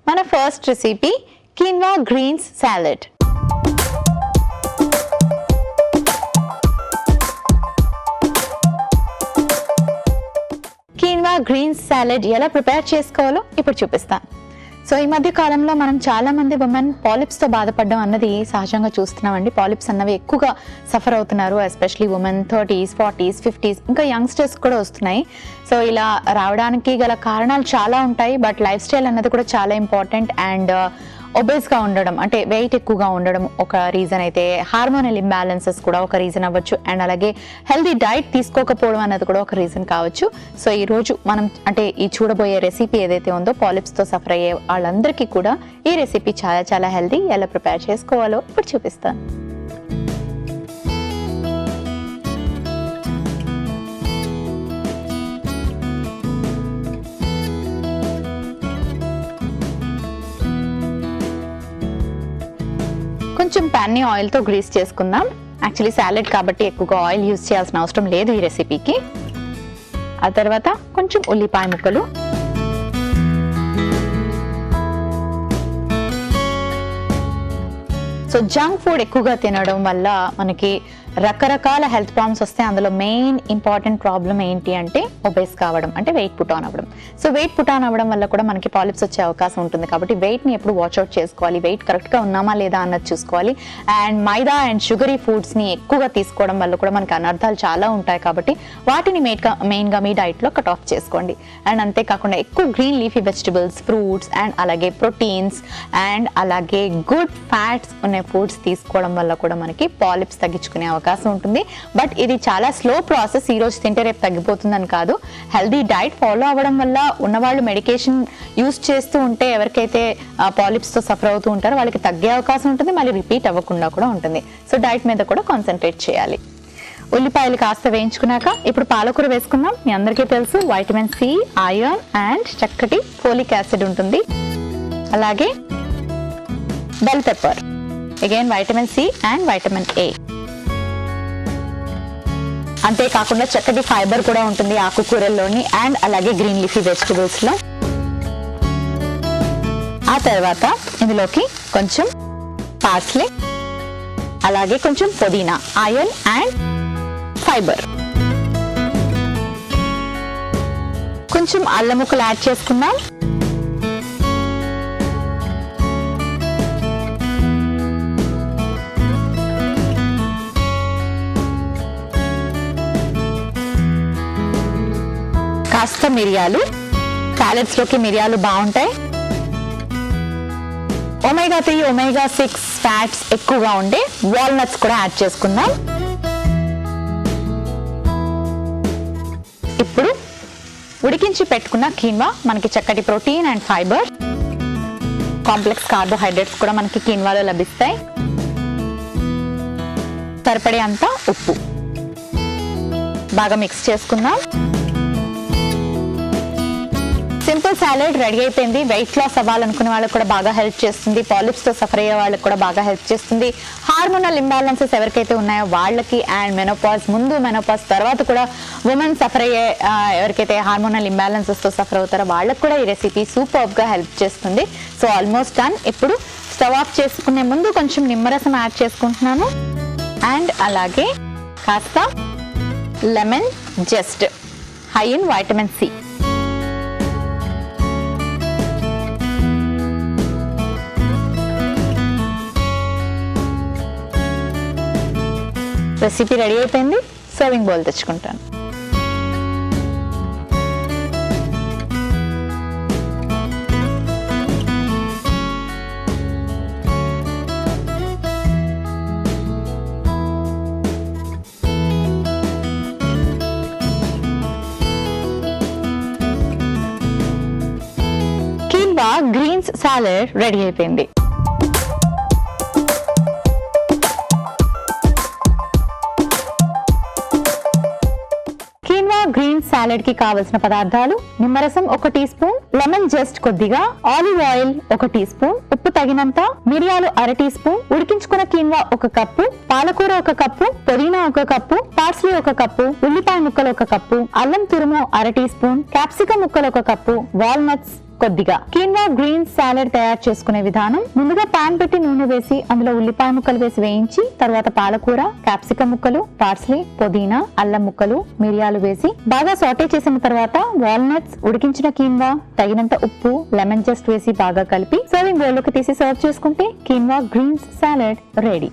మన first recipe quinoa greens salad. quinoa greens salad ఎలా prepare చేసుకోవాలో ఇప్పుడు చూపిస్తాను. సో ఈ మధ్య కాలంలో మనం చాలా మంది ఉమెన్ పాలిప్స్ తో బాధపడడం అన్నది సహజంగా చూస్తున్నామండి. పాలిప్స్ అన్నవి ఎక్కువగా సఫర్ అవుతున్నారు, especially women 30s, 40s, 50s, ఇంకా యంగ్స్టర్స్ కూడా వస్తున్నాయి. సో ఇలా రావడానికి గల కారణాలు చాలా ఉంటాయి, బట్ లైఫ్ స్టైల్ అన్నది కూడా చాలా ఇంపార్టెంట్. అండ్ ఒబేస్ గా ఉండడం అంటే వెయిట్ ఎక్కువగా ఉండడం ఒక రీజన్ అయితే, హార్మోనల్ ఇంబ్యాలెన్సెస్ కూడా ఒక రీజన్ అవ్వచ్చు, అండ్ అలాగే హెల్దీ డైట్ తీసుకోకపోవడం అన్నది కూడా ఒక రీజన్ కావచ్చు. సో ఈ రోజు మనం అంటే ఈ చూడబోయే రెసిపీ ఏదైతే ఉందో పాలిప్స్ తో సఫర్ అయ్యే వాళ్ళందరికీ కూడా ఈ రెసిపీ చాలా చాలా హెల్దీ. ఎలా ప్రిపేర్ చేసుకోవాలో ఇప్పుడు చూపిస్తాను. కొంచెం ప్యాన్ ని ఆయిల్ తో గ్రీస్ చేసుకుందాం. యాక్చువల్లీ సాలెడ్ కాబట్టి ఎక్కువగా ఆయిల్ యూజ్ చేయాల్సిన అవసరం లేదు ఈ రెసిపీకి. ఆ తర్వాత కొంచెం ఉల్లిపాయ ముక్కలు, సో జంక్ ఫుడ్ ఎక్కువగా తినడం వల్ల మనకి రకరకాల హెల్త్ ప్రాబ్లమ్స్ వస్తాయి. అందులో మెయిన్ ఇంపార్టెంట్ ప్రాబ్లం ఏంటి అంటే ఒబేస్ కావడం, అంటే వెయిట్ పుట్ ఆన్ అవ్వడం. సో వెయిట్ పుట్ ఆన్ అవ్వడం వల్ల కూడా మనకి పాలిప్స్ వచ్చే అవకాశం ఉంటుంది. కాబట్టి వెయిట్ని ఎప్పుడు వాచ్అవుట్ చేసుకోవాలి, వెయిట్ కరెక్ట్గా ఉన్నామా లేదా అన్నది చూసుకోవాలి. అండ్ మైదా అండ్ షుగరీ ఫుడ్స్ని ఎక్కువగా తీసుకోవడం వల్ల కూడా మనకి అనర్థాలు చాలా ఉంటాయి. కాబట్టి వాటిని మెయిన్గా మీ డైట్లో కట్ ఆఫ్ చేసుకోండి. అండ్ అంతేకాకుండా ఎక్కువ green leafy vegetables, fruits and అలాగే ప్రోటీన్స్ అండ్ అలాగే గుడ్ ఫ్యాట్స్ ఉన్న ఫుడ్స్ తీసుకోవడం వల్ల కూడా మనకి పాలిప్స్ తగ్గించుకునే అవకాశం ఉంటుంది. బట్ ఇది చాలా స్లో ప్రాసెస్. ఈ రోజు తింటే రేపు తగ్గిపోతుందని కాదు. హెల్దీ డైట్ ఫాలో అవ్వడం వల్ల ఉన్నవాళ్ళు మెడికేషన్ యూజ్ చేస్తూ ఉంటే ఎవరికైతే పాలిప్స్ తో సఫర్ అవుతూ ఉంటారో వాళ్ళకి తగ్గే అవకాశం ఉంటుంది, మళ్ళీ రిపీట్ అవ్వకుండా కూడా ఉంటుంది. సో డైట్ మీద కూడా కాన్సన్ట్రేట్ చేయాలి. ఉల్లిపాయలు కాస్త వేయించుకున్నాక ఇప్పుడు పాలకూర వేసుకుందాం. మీ అందరికీ తెలుసు వైటమిన్ సి, ఐరన్ అండ్ చక్కటి ఫోలిక్ యాసిడ్ ఉంటుంది. అలాగే bell pepper, again vitamin C and vitamin A. అంతేకాకుండా చక్కటి ఫైబర్ కూడా ఉంటుంది ఆకుకూరల్లోని అండ్ అలాగే గ్రీన్ లీఫీ వెజిటబుల్స్ లో. ఆ తర్వాత ఇందులోకి కొంచెం పార్స్లే, అలాగే కొంచెం పుదీనా, ఐరన్ అండ్ ఫైబర్. కొంచెం అల్లం ముక్కలు యాడ్ చేసుకుందాం. కాస్త మిరియాలు, సాలెడ్స్ లోకి మిరియాలు బాగుంటాయి. ఒమేగా 3, ఒమేగా 6 ఫ్యాట్స్ ఎక్కువగా ఉండే వాల్నట్స్ కూడా యాడ్ చేసుకుందాం. ఇప్పుడు ఉడికించి పెట్టుకున్న కీన్వా, మనకి చక్కటి protein and fibre, complex carbohydrates కూడా మనకి కీన్వాలో లభిస్తాయి. సరిపడే అంత ఉప్పు, బాగా మిక్స్ చేసుకుందాం. సింపుల్ సాలెడ్ రెడీ అయిపోయింది. వెయిట్ లాస్ అవ్వాలనుకునే వాళ్ళకి కూడా బాగా హెల్ప్ చేస్తుంది, పాలిప్స్ తో సఫర్ అయ్యే వాళ్ళకి కూడా బాగా హెల్ప్ చేస్తుంది. హార్మోనల్ ఇంబ్యాలెన్సెస్ ఎవరికైతే ఉన్నాయో వాళ్ళకి అండ్ మెనోపాజ్ ముందు, మెనోపాజ్ తర్వాత కూడా ఉమెన్ సఫర్ అయ్యే ఎవరికైతే హార్మోనల్ ఇంబ్యాలెన్సెస్ తో సఫర్ అవుతారో వాళ్ళకి కూడా ఈ రెసిపీ సూపర్బ్ గా హెల్ప్ చేస్తుంది. So almost done. ఇప్పుడు స్టవ్ ఆఫ్ చేసుకునే ముందు కొంచెం నిమ్మరసం యాడ్ చేసుకుంటున్నాను అండ్ అలాగే కాస్త lemon juice high in vitamin C. Recipe ready అయిపోయింది. సర్వింగ్ బౌల్ తెచ్చుకుంటాను. quinoa greens salad రెడీ అయిపోయింది. గ్రీన్ సాలెడ్ కి కావలసిన పదార్థాలు: నిమ్మరసం 1 టీ స్పూన్, లెమన్ జస్ట్ కొద్దిగా, ఆలివ్ ఆయిల్ 1 టీ స్పూన్, ఉప్పు తగినంత, మిరియాలు 1/2 టీ స్పూన్, ఉడికించుకున్న కీన్వా 1 కప్పు, పాలకూర 1 కప్పు, పుదీనా 1 కప్పు, పార్స్లీ 1 కప్పు, ఉల్లిపాయ ముక్కలు 1 కప్పు, అల్లం తురుము 1/2 టీ స్పూన్, క్యాప్సికం ముక్కలు 1 కప్పు, వాల్నట్స్ కొద్దిగా. కీన్వా గ్రీన్స్ సాలెడ్ తయారు చేసుకునే విధానం: ముందుగా పాన్ పెట్టి నూనె వేసి అందులో ఉల్లిపాయ ముక్కలు వేసి వేయించి తర్వాత పాలకూర, క్యాప్సికం ముక్కలు, పార్స్లీ, పుదీనా, అల్లం ముక్కలు, మిరియాలు వేసి బాగా సాటే చేసిన తర్వాత వాల్నట్స్, ఉడికించిన కీన్వా, తగినంత ఉప్పు, లెమన్ జస్ట్ వేసి బాగా కలిపి సర్వింగ్ బౌల్ లోకి తీసి సర్వ్ చేసుకుంటే కీన్వా గ్రీన్స్ సాలెడ్ రెడీ.